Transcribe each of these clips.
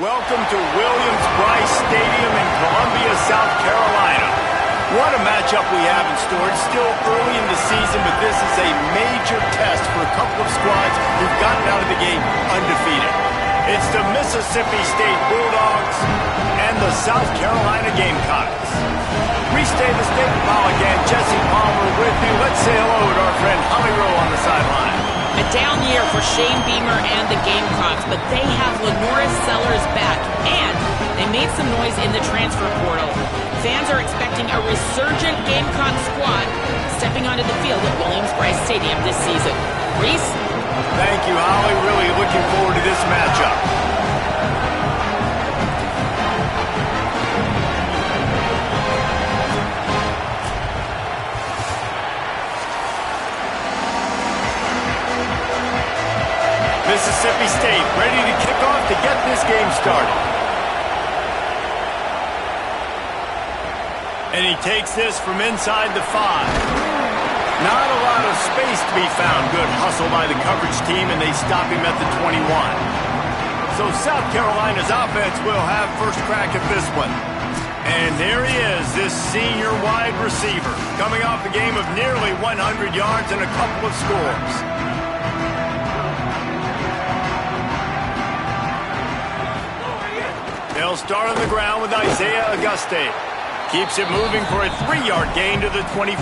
Welcome to Williams-Brice Stadium in Columbia, South Carolina. What a matchup we have in store. It's still early in the season, but this is a major test for a couple of squads who've gotten out of the game undefeated. It's the Mississippi State Bulldogs and the South Carolina Gamecocks. Reese Davis, David Pollock, and Jesse Palmer with you. Let's say hello to our friend Holly Rowe on the sideline. A down year for Shane Beamer and the Gamecocks, but they have Lenoris Sellers back, and they made some noise in the transfer portal. Fans are expecting a resurgent Gamecock squad stepping onto the field at Williams-Brice Stadium this season. Reese? Thank you, Holly. Really looking forward to this matchup. Mississippi State ready to kick off to get this game started. And he takes this from inside the 5. Not a lot of space to be found. Good hustle by the coverage team, and they stop him at the 21. So South Carolina's offense will have first crack at this one. And there he is, this senior wide receiver, coming off a game of nearly 100 yards and a couple of scores. They'll start on the ground with Isaiah Auguste. Keeps it moving for a 3-yard gain to the 24.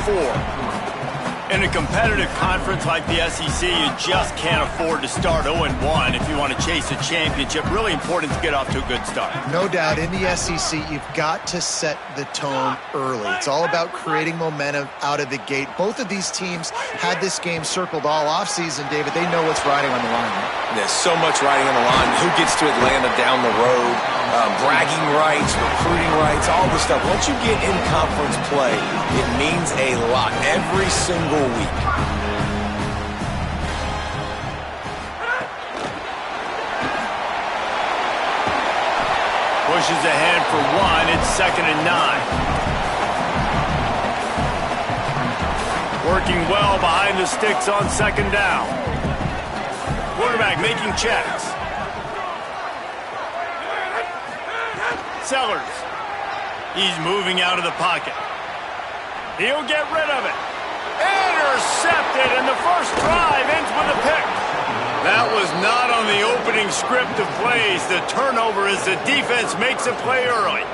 In a competitive conference like the SEC, you just can't afford to start 0-1 if you want to chase a championship. Really important to get off to a good start. No doubt, in the SEC, you've got to set the tone early. It's all about creating momentum out of the gate. Both of these teams had this game circled all offseason, David. They know what's riding on the line. There's so much riding on the line. Who gets to Atlanta down the road? Bragging rights, recruiting rights, all this stuff. Once you get in conference play, it means a lot every single week. Pushes ahead for 1. It's 2nd and 9. Working well behind the sticks on 2nd down. Quarterback making checks. Sellers. He's moving out of the pocket. He'll get rid of it. Intercepted, and the first drive ends with a pick. That was not on the opening script of plays. The turnover as the defense makes a play early.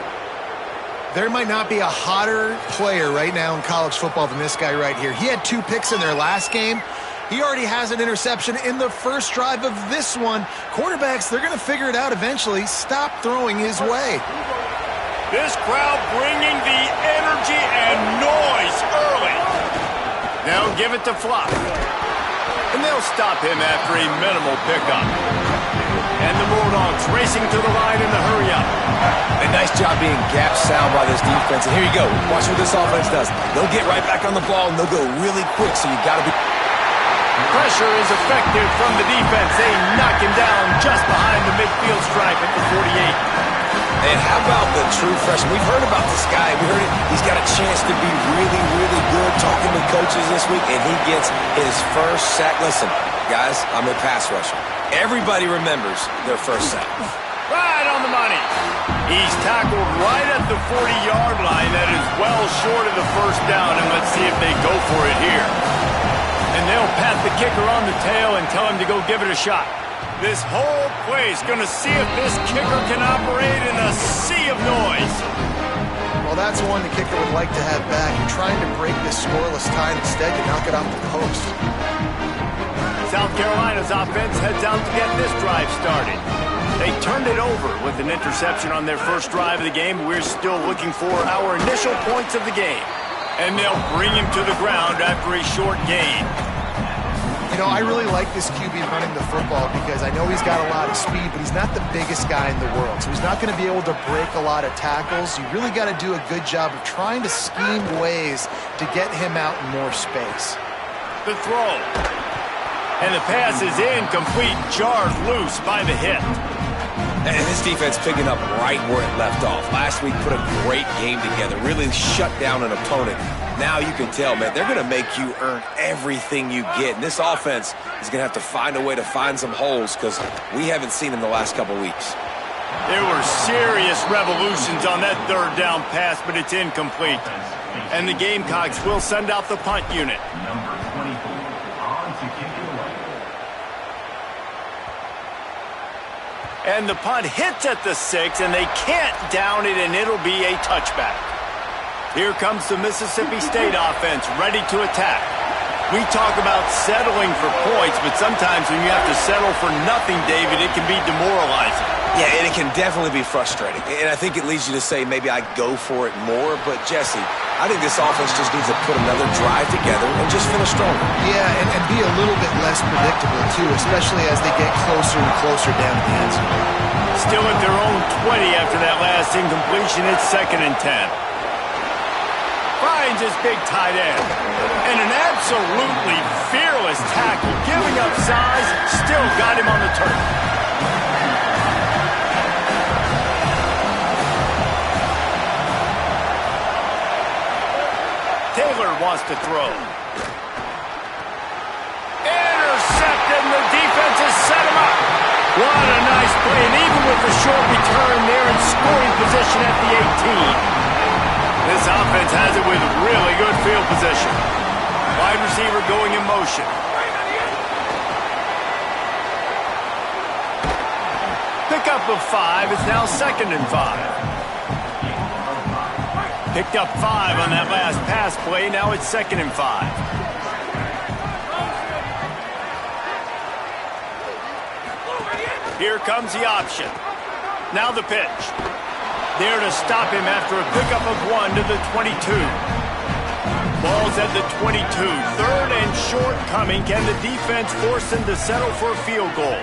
There might not be a hotter player right now in college football than this guy right here. He had 2 picks in their last game. He already has an interception in the first drive of this one. Quarterbacks, they're going to figure it out eventually. Stop throwing his way. This crowd bringing the energy and noise early. They'll give it to Flock. And they'll stop him after a minimal pickup. And the Bulldogs racing to the line in the hurry-up. A nice job being gap sound by this defense. And here you go. Watch what this offense does. They'll get right back on the ball, and they'll go really quick, so you got to be... Pressure is effective from the defense. They knock him down just behind the midfield stripe at the 48. And how about the true freshman? We've heard about this guy. We heard it. He's got a chance to be really, really good. Talking with coaches this week, and he gets his first sack. Listen, guys, I'm a pass rusher. Everybody remembers their first sack. Right on the money. He's tackled right at the 40-yard line. That is well short of the first down, and let's see if they go for it here. And they'll pat the kicker on the tail and tell him to go give it a shot. This whole play is going to see if this kicker can operate in a sea of noise. Well, that's one the kicker would like to have back. You're trying to break this scoreless tie. Instead, you knock it off the post. South Carolina's offense heads out to get this drive started. They turned it over with an interception on their first drive of the game. We're still looking for our initial points of the game. And they'll bring him to the ground after a short gain. You know, I really like this QB running the football because I know he's got a lot of speed, but he's not the biggest guy in the world. So he's not going to be able to break a lot of tackles. You really got to do a good job of trying to scheme ways to get him out in more space. The throw. And the pass is incomplete, jarred loose by the hit. And this defense picking up right where it left off. Last week put a great game together, really shut down an opponent. Now you can tell, man, they're going to make you earn everything you get. And this offense is going to have to find a way to find some holes because we haven't seen in the last couple weeks. There were serious revolutions on that third down pass, but it's incomplete. And the Gamecocks will send out the punt unit. Number 24 on to kick it away. And the punt hits at the 6, and they can't down it, and it'll be a touchback. Here comes the Mississippi State offense, ready to attack. We talk about settling for points, but sometimes when you have to settle for nothing, David, it can be demoralizing. Yeah, and it can definitely be frustrating. And I think it leads you to say maybe I go for it more. But, Jesse, I think this offense just needs to put another drive together and just finish stronger. Yeah, and be a little bit less predictable, too, especially as they get closer and closer down to the end zone. Still at their own 20 after that last incompletion. It's 2nd and 10. Finds his big tight end. And an absolutely fearless tackle. Giving up size, still got him on the turf. Taylor wants to throw. Intercepted, and the defense has set him up. What a nice play, and even with the short return, they're in scoring position at the 18. This offense has it with really good field position. Wide receiver going in motion. Pickup of 5. It's now 2nd and 5. Picked up 5 on that last pass play. Now it's 2nd and 5. Here comes the option. Now the pitch. There to stop him after a pickup of 1 to the 22. Ball's at the 22. 3rd and short coming. Can the defense force them to settle for a field goal?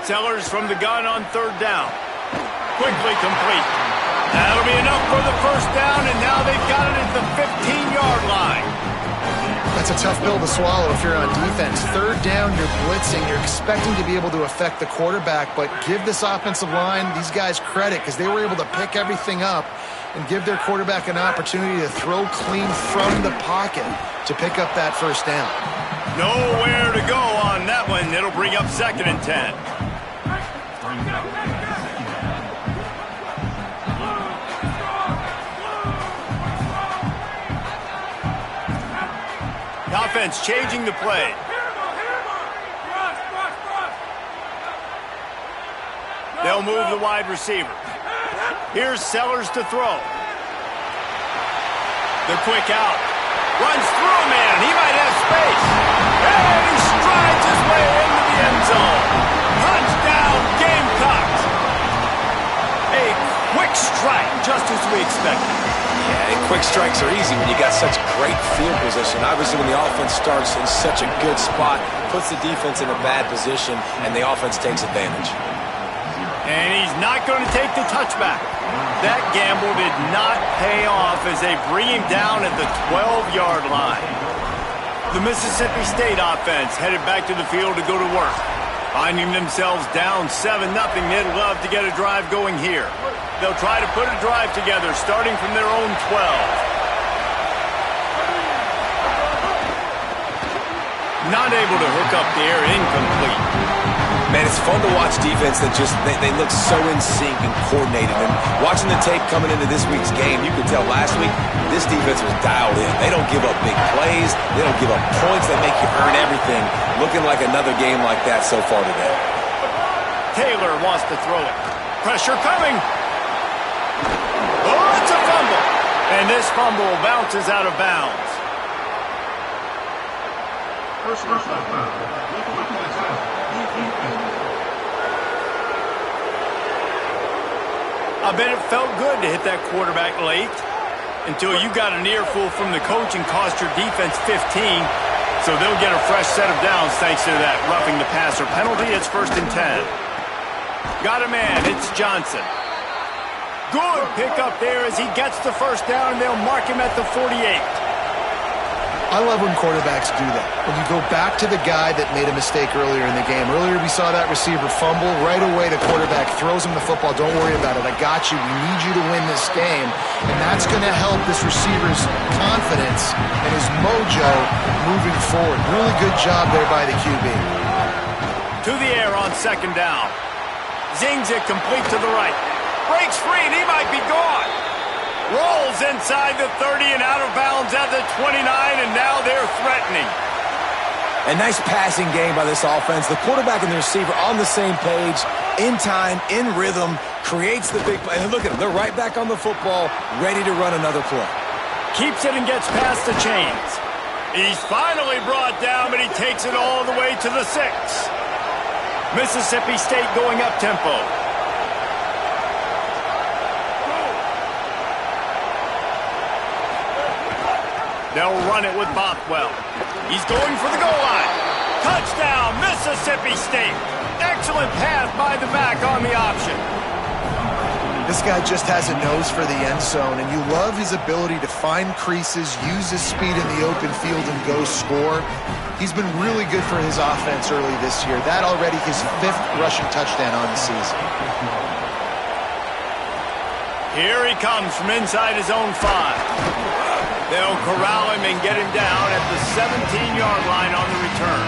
Sellers from the gun on 3rd down. Quickly complete. That'll be enough for the 1st down, and now they've got it at the 15-yard line. That's a tough pill to swallow if you're on defense. 3rd down, you're blitzing. You're expecting to be able to affect the quarterback, but give this offensive line, these guys, credit because they were able to pick everything up and give their quarterback an opportunity to throw clean from the pocket to pick up that 1st down. Nowhere to go on that one. It'll bring up 2nd and 10. Offense changing the play. They'll move the wide receiver. Here's Sellers to throw. The quick out. Runs through a man. He might have space. And he strides his way into the end zone. Touchdown, Gamecocks. A quick strike, just as we expected. Yeah, and quick strikes are easy when you got such great field position. Obviously, when the offense starts in such a good spot, puts the defense in a bad position, and the offense takes advantage. And he's not going to take the touchback. That gamble did not pay off as they bring him down at the 12-yard line. The Mississippi State offense headed back to the field to go to work. Finding themselves down 7-0, they'd love to get a drive going here. They'll try to put a drive together, starting from their own 12. Not able to hook up there, incomplete. Man, it's fun to watch defense that just, they look so in sync and coordinated. And watching the tape coming into this week's game, you could tell last week, this defense was dialed in. They don't give up big plays. They don't give up points. They make you earn everything. Looking like another game like that so far today. Taylor wants to throw it. Pressure coming. Oh, it's a fumble. And this fumble bounces out of bounds. I bet it felt good to hit that quarterback late until you got an earful from the coach and cost your defense 15. So they'll get a fresh set of downs thanks to that roughing the passer penalty. It's 1st and 10. Got a man. It's Johnson. Good pickup there as he gets the 1st down, and they'll mark him at the 48. I love when quarterbacks do that. When you go back to the guy that made a mistake earlier in the game. Earlier we saw that receiver fumble. Right away the quarterback throws him the football. Don't worry about it. I got you. We need you to win this game. And that's going to help this receiver's confidence and his mojo moving forward. Really good job there by the QB. To the air on 2nd down. Zings it complete to the right. Breaks free, and he might be gone. Rolls inside the 30 and out of bounds at the 29, and now they're threatening. A nice passing game by this offense. The quarterback and the receiver on the same page, in time, in rhythm, creates the big play. And look at them. They're right back on the football, ready to run another play. Keeps it and gets past the chains. He's finally brought down, but he takes it all the way to the 6. Mississippi State going up-tempo. They'll run it with Bothwell. He's going for the goal line. Touchdown, Mississippi State. Excellent pass by the back on the option. This guy just has a nose for the end zone, and you love his ability to find creases, use his speed in the open field, and go score. He's been really good for his offense early this year. That already his 5th rushing touchdown on the season. Here he comes from inside his own 5. They'll corral him and get him down at the 17-yard line on the return.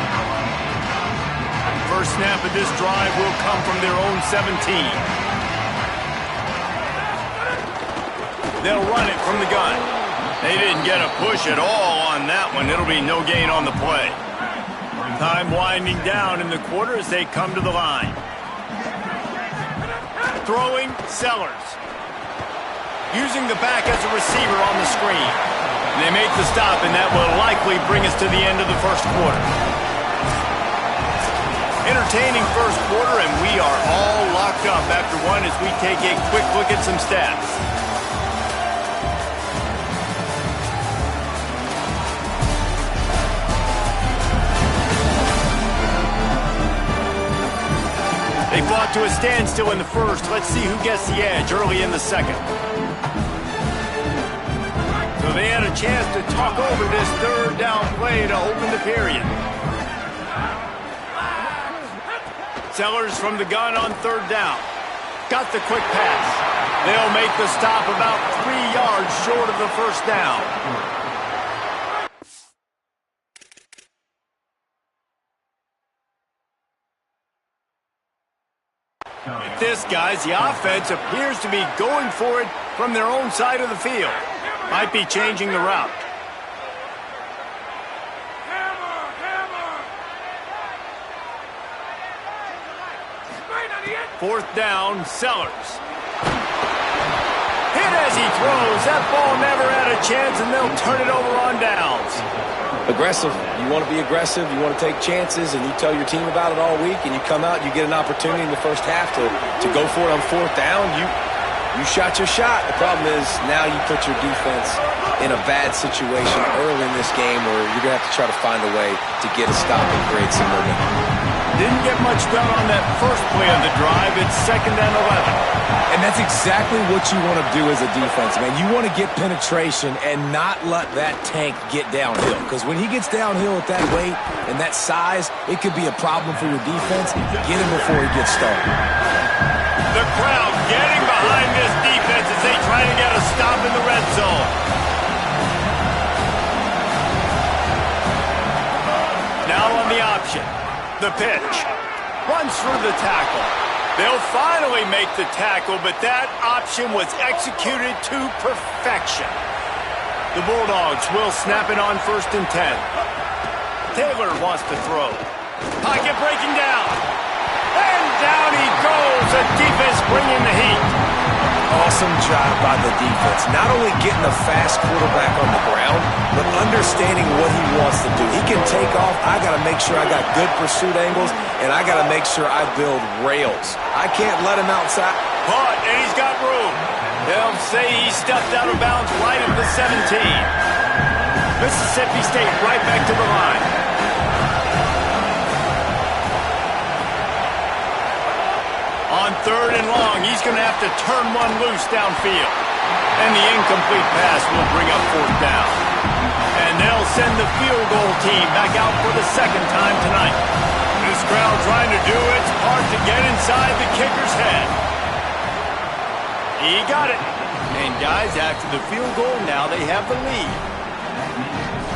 First snap of this drive will come from their own 17. They'll run it from the gun. They didn't get a push at all on that one. It'll be no gain on the play. Time winding down in the quarter as they come to the line. Throwing, Sellers. Using the back as a receiver on the screen. They make the stop, and that will likely bring us to the end of the first quarter. Entertaining first quarter, and we are all locked up after one as we take a quick look at some stats. They fought to a standstill in the first. Let's see who gets the edge early in the second. So they had a chance to talk over this third down play to open the period. Sellers from the gun on third down. Got the quick pass. They'll make the stop about 3 yards short of the first down. This, guys, the offense appears to be going for it from their own side of the field. Might be changing the route. Fourth down, Sellers. Hit as he throws. That ball never had a chance, and they'll turn it over on downs. Aggressive. You want to be aggressive. You want to take chances, and you tell your team about it all week, and you come out and you get an opportunity in the first half to go for it on fourth down. You shot your shot. The problem is now you put your defense in a bad situation early in this game where you're going to have to try to find a way to get a stop and create some momentum. Didn't get much done on that first play of the drive. It's 2nd and 11. And that's exactly what you want to do as a defense, man. You want to get penetration and not let that tank get downhill. Because when he gets downhill at that weight and that size, it could be a problem for your defense. Get him before he gets started. The crowd getting behind this defense as they try to get a stop in the red zone. Now on the option. The pitch. Runs through the tackle. They'll finally make the tackle, but that option was executed to perfection. The Bulldogs will snap it on 1st and 10. Taylor wants to throw. Pocket breaking down. And down he goes. The defense bringing the heat. Awesome job by the defense. Not only getting a fast quarterback on the ground, but understanding what he wants to do. He can take off. I got to make sure I got good pursuit angles, and I got to make sure I build rails. I can't let him outside. Caught, and he's got room. They'll say he stepped out of bounds right at the 17. Mississippi State right back to the line. On 3rd and long, he's going to have to turn one loose downfield. And the incomplete pass will bring up 4th down. And they'll send the field goal team back out for the 2nd time tonight. This crowd trying to do its part to get inside the kicker's head. He got it. And guys, after the field goal, now they have the lead.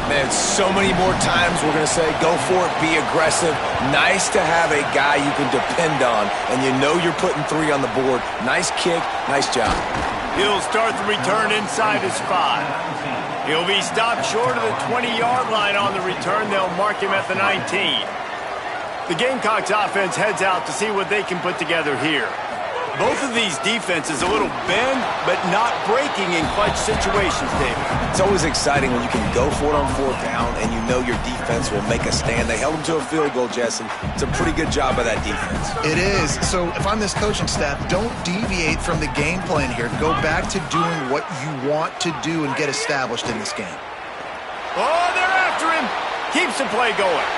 Man, so many more times we're going to say, go for it, be aggressive. Nice to have a guy you can depend on, and you know you're putting 3 on the board. Nice kick, nice job. He'll start the return inside his 5. He'll be stopped short of the 20-yard line on the return. They'll mark him at the 19. The Gamecocks offense heads out to see what they can put together here. Both of these defenses a little bend, but not breaking in clutch situations, David. It's always exciting when you can go for it on 4th down and you know your defense will make a stand. They held them to a field goal, Jesse. It's a pretty good job by that defense. It is. So if I'm this coaching staff, don't deviate from the game plan here. Go back to doing what you want to do and get established in this game. Oh, they're after him. Keeps the play going.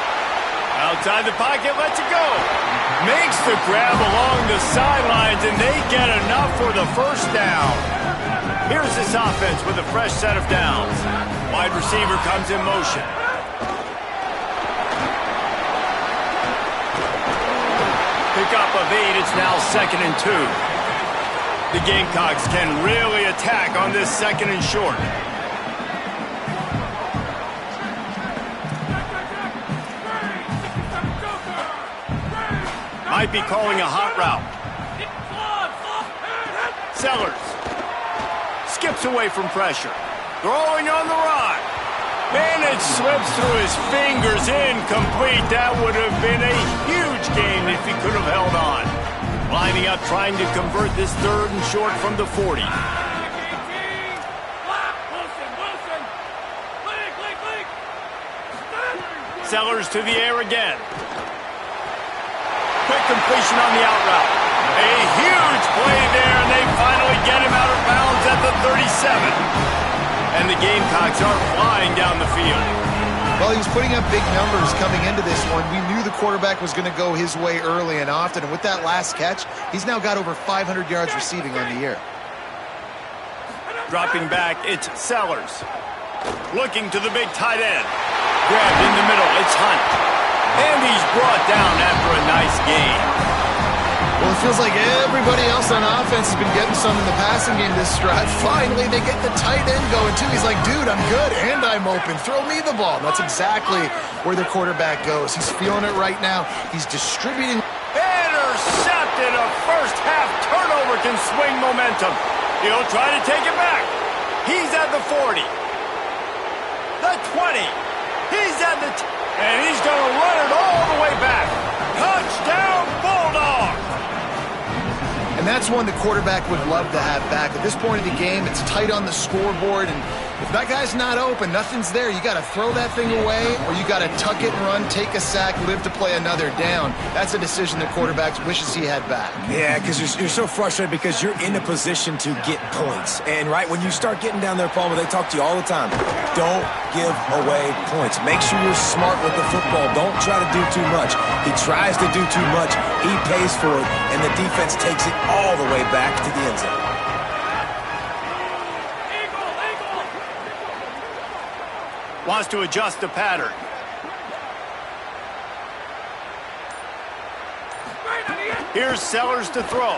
Outside the pocket, lets it go. Makes the grab along the sidelines, and they get enough for the first down. Here's this offense with a fresh set of downs. Wide receiver comes in motion. Pickup of 8, it's now 2nd and 2. The Gamecocks can really attack on this 2nd and short. Might be calling a hot route. Sellers skips away from pressure. Throwing on the run. And it slips through his fingers, incomplete. That would have been a huge gain if he could have held on. Lining up, trying to convert this 3rd and short from the 40. Sellers to the air again. Quick completion on the out route. A huge play there, and they finally get him out of bounds at the 37. And the Gamecocks are flying down the field. Well, he was putting up big numbers coming into this one. We knew the quarterback was going to go his way early and often, and with that last catch, he's now got over 500 yards receiving on the year. Dropping back, it's Sellers. Looking to the big tight end. Grabbed in the middle, it's Hunt. And he's brought down after a nice gain. Well, it feels like everybody else on offense has been getting some in the passing game this drive. Finally, they get the tight end going, too. He's like, dude, I'm good, and I'm open. Throw me the ball. And that's exactly where the quarterback goes. He's feeling it right now. He's distributing. Intercepted. A first-half turnover can swing momentum. He'll try to take it back. He's at the 40. The 20. He's at the... And he's going to run it all the way back. Touchdown, Bulldogs! And that's one the quarterback would love to have back. At this point of the game, it's tight on the scoreboard, and if that guy's not open, nothing's there. You got to throw that thing away, or you got to tuck it and run, take a sack, live to play another down. That's a decision the quarterback wishes he had back. Yeah, because you're so frustrated because you're in a position to get points. And, right, when you start getting down there, Palmer, they talk to you all the time. Don't give away points. Make sure you're smart with the football. Don't try to do too much. He tries to do too much. He pays for it, and the defense takes it all the way back to the end zone. Wants to adjust the pattern. Here's Sellers to throw.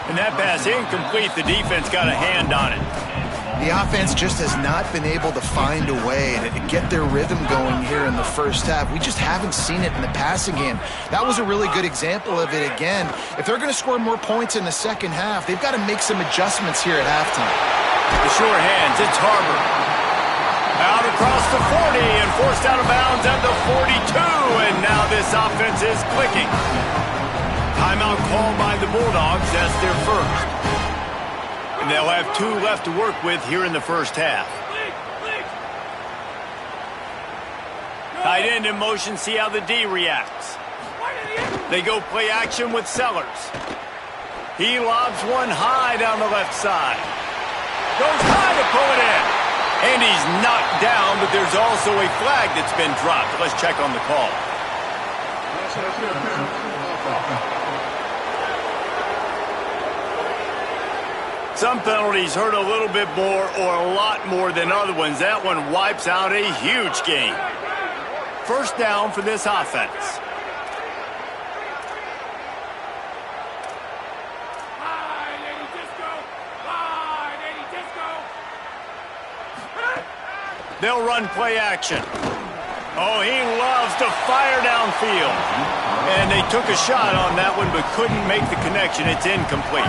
And that pass incomplete. The defense got a hand on it. The offense just has not been able to find a way to get their rhythm going here in the first half. We just haven't seen it in the passing game. That was a really good example of it again. If they're going to score more points in the second half, they've got to make some adjustments here at halftime. The short hands, it's Harbor. Out across the 40 and forced out of bounds at the 42. And now this offense is clicking. Timeout called by the Bulldogs. That's their first. And they'll have 2 left to work with here in the first half. Tight end in motion, see how the D reacts. They go play action with Sellers. He lobs one high down the left side. Goes high to pull it in. And he's knocked down, but there's also a flag that's been dropped. Let's check on the call. Some penalties hurt a little bit more or a lot more than other ones. That one wipes out a huge game. First down for this offense. They'll run play action. Oh, he loves to fire downfield. And they took a shot on that one, but couldn't make the connection. It's incomplete.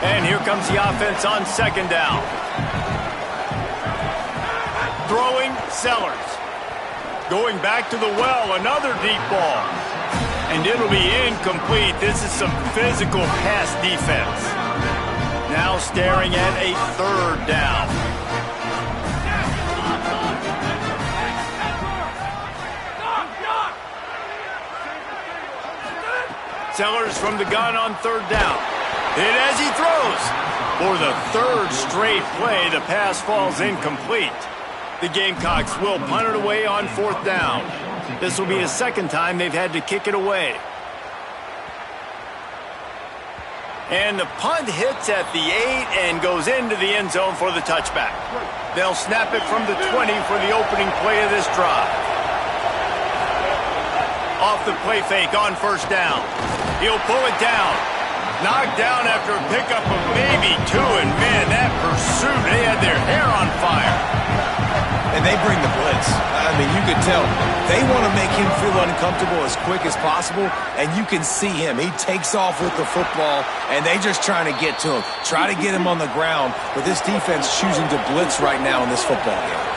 And here comes the offense on second down. Throwing, Sellers. Going back to the well, another deep ball. And it'll be incomplete. This is some physical pass defense. Now staring at a third down. Sellers from the gun on third down. Hit as he throws. For the third straight play, the pass falls incomplete. The Gamecocks will punt it away on fourth down. This will be the second time they've had to kick it away. And the punt hits at the 8 and goes into the end zone for the touchback. They'll snap it from the 20 for the opening play of this drive. Off the play fake on first down. He'll pull it down. Knocked down after a pickup of maybe 2, and man, that pursuit, they had their hair on fire. And they bring the blitz. I mean, you could tell. They want to make him feel uncomfortable as quick as possible, and you can see him. He takes off with the football, and they just trying to get to him. Try to get him on the ground, but this defense choosing to blitz right now in this football game.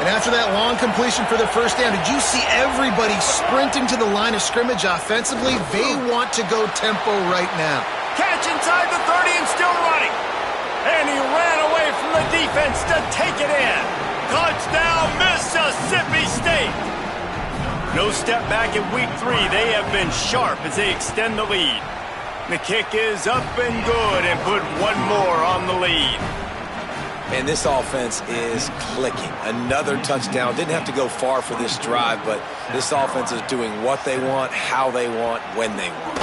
And after that long completion for the first down, did you see everybody sprinting to the line of scrimmage offensively? They want to go tempo right now. Catch inside the 30 and still running. And he ran away from the defense to take it in. Touchdown, Mississippi State. No step back in week 3. They have been sharp as they extend the lead. The kick is up and good and put one more on the lead. And this offense is clicking. Another touchdown. Didn't have to go far for this drive, but this offense is doing what they want, how they want, when they want.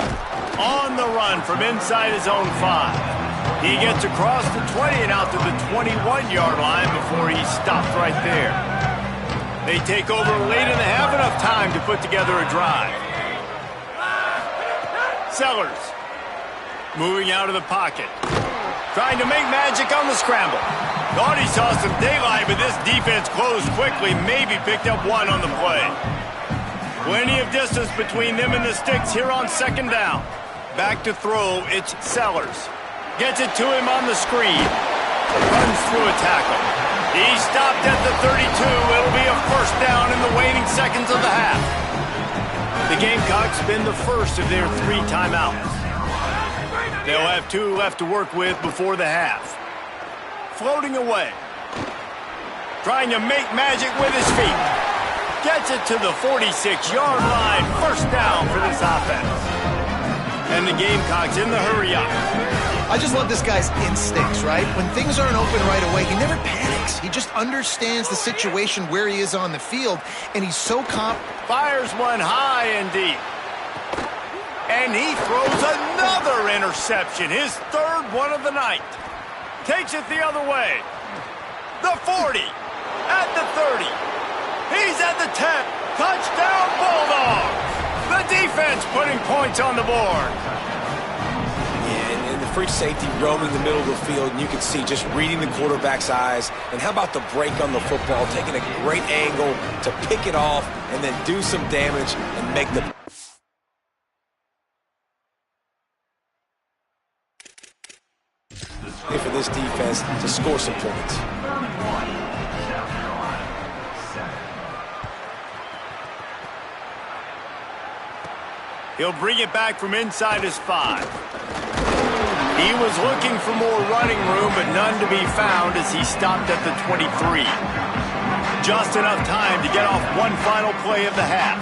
On the run from inside his own 5. He gets across the 20 and out to the 21-yard line before he's stopped right there. They take over late in the half, enough time to put together a drive. Sellers moving out of the pocket. Trying to make magic on the scramble. Thought he saw some daylight, but this defense closed quickly, maybe picked up one on the play. Plenty of distance between them and the sticks here on second down. Back to throw, it's Sellers. Gets it to him on the screen. Runs through a tackle. He stopped at the 32. It'll be a first down in the waning seconds of the half. The Gamecocks spend the first of their 3 timeouts. They'll have 2 left to work with before the half. Floating away. Trying to make magic with his feet. Gets it to the 46-yard line. First down for this offense. And the Gamecocks in the hurry up. I just love this guy's instincts, right? When things aren't open right away, he never panics. He just understands the situation where he is on the field, and he's so confident. Fires one high and deep. And he throws another interception, his 3rd one of the night. Takes it the other way. The 40, at the 30. He's at the 10. Touchdown, Bulldogs. The defense putting points on the board. Yeah, and the free safety roaming the middle of the field, and you can see just reading the quarterback's eyes. And how about the break on the football, taking a great angle to pick it off and then do some damage and make the... for this defense to score some points. He'll bring it back from inside his 5. He was looking for more running room, but none to be found as he stopped at the 23. Just enough time to get off one final play of the half.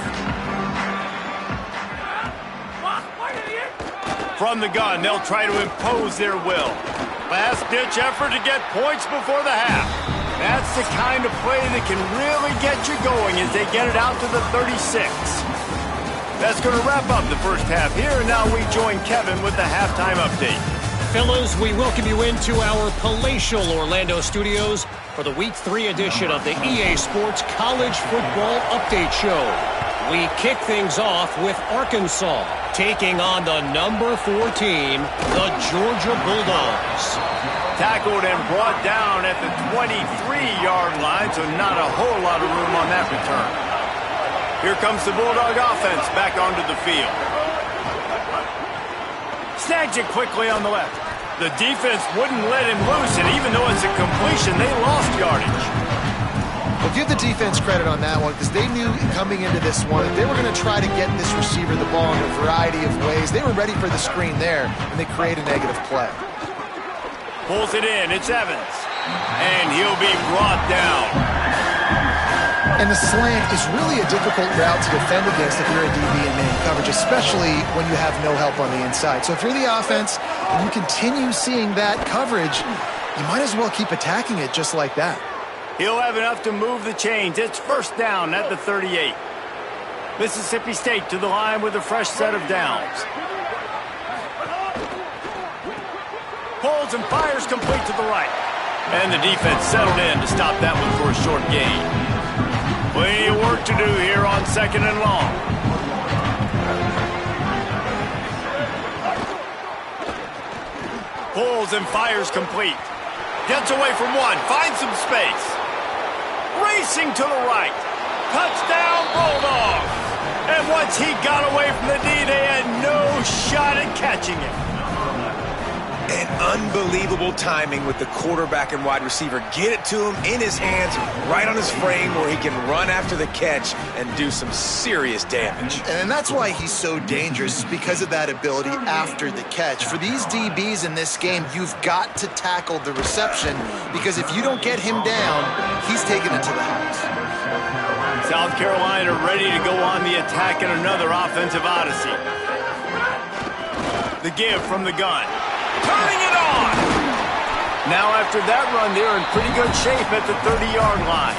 From the gun, they'll try to impose their will. Last-ditch effort to get points before the half. That's the kind of play that can really get you going as they get it out to the 36. That's going to wrap up the first half here, and now we join Kevin with the halftime update. Fellas, we welcome you into our palatial Orlando studios for the Week 3 edition of the EA Sports College Football Update Show. We kick things off with Arkansas taking on the number 4 team, the Georgia Bulldogs. Tackled and brought down at the 23-yard line, so not a whole lot of room on that return. Here comes the Bulldog offense back onto the field. Snags it quickly on the left. The defense wouldn't let him loose, and even though it's a completion, they lost yardage. Well, give the defense credit on that one because they knew coming into this one that they were going to try to get this receiver the ball in a variety of ways. They were ready for the screen there, and they create a negative play. Pulls it in. It's Evans. And he'll be brought down. And the slant is really a difficult route to defend against if you're a DB in man coverage, especially when you have no help on the inside. So if you're the offense and you continue seeing that coverage, you might as well keep attacking it just like that. He'll have enough to move the chains. It's first down at the 38. Mississippi State to the line with a fresh set of downs. Pulls and fires complete to the right. And the defense settled in to stop that one for a short gain. Plenty of work to do here on 2nd and long. Pulls and fires complete. Gets away from one. Finds some space. Racing to the right. Touchdown, Bulldogs. And once he got away from the D, they had no shot at catching him. And unbelievable timing with the quarterback and wide receiver. Get it to him in his hands, right on his frame where he can run after the catch and do some serious damage. And that's why he's so dangerous, because of that ability after the catch. For these DBs in this game, you've got to tackle the reception because if you don't get him down, he's taking it to the house. South Carolina ready to go on the attack in another offensive odyssey. The give from the gun. Turning it on! Now after that run, they're in pretty good shape at the 30-yard line.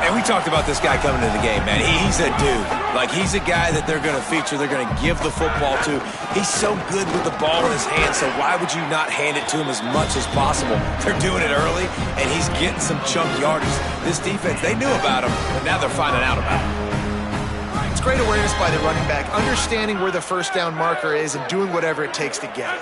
And we talked about this guy coming into the game, man. He's a dude. Like, he's a guy that they're going to feature, they're going to give the football to. He's so good with the ball in his hand, so why would you not hand it to him as much as possible? They're doing it early, and he's getting some chunk yardage. This defense, they knew about him, but now they're finding out about him. It's great awareness by the running back, understanding where the first down marker is and doing whatever it takes to get it.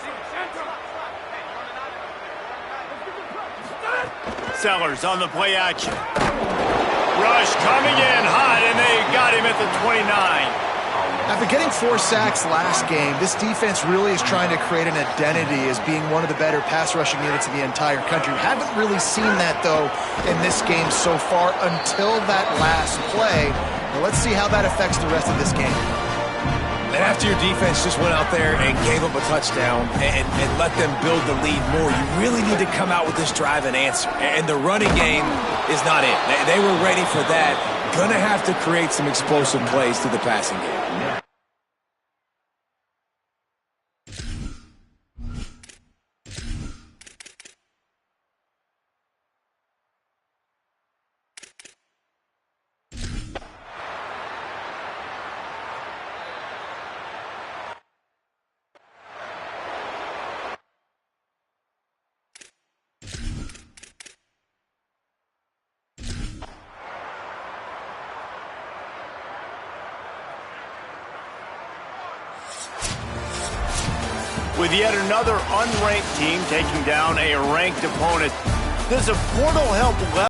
Sellers on the play action. Rush coming in hot, and they got him at the 29. After getting 4 sacks last game, this defense really is trying to create an identity as being one of the better pass rushing units in the entire country. We haven't really seen that, though, in this game so far until that last play. Now let's see how that affects the rest of this game. And after your defense just went out there and gave up a touchdown and let them build the lead more, you really need to come out with this drive and answer. And the running game is not it. They were ready for that. Gonna have to create some explosive plays through the passing game. With yet another unranked team taking down a ranked opponent, does a portal help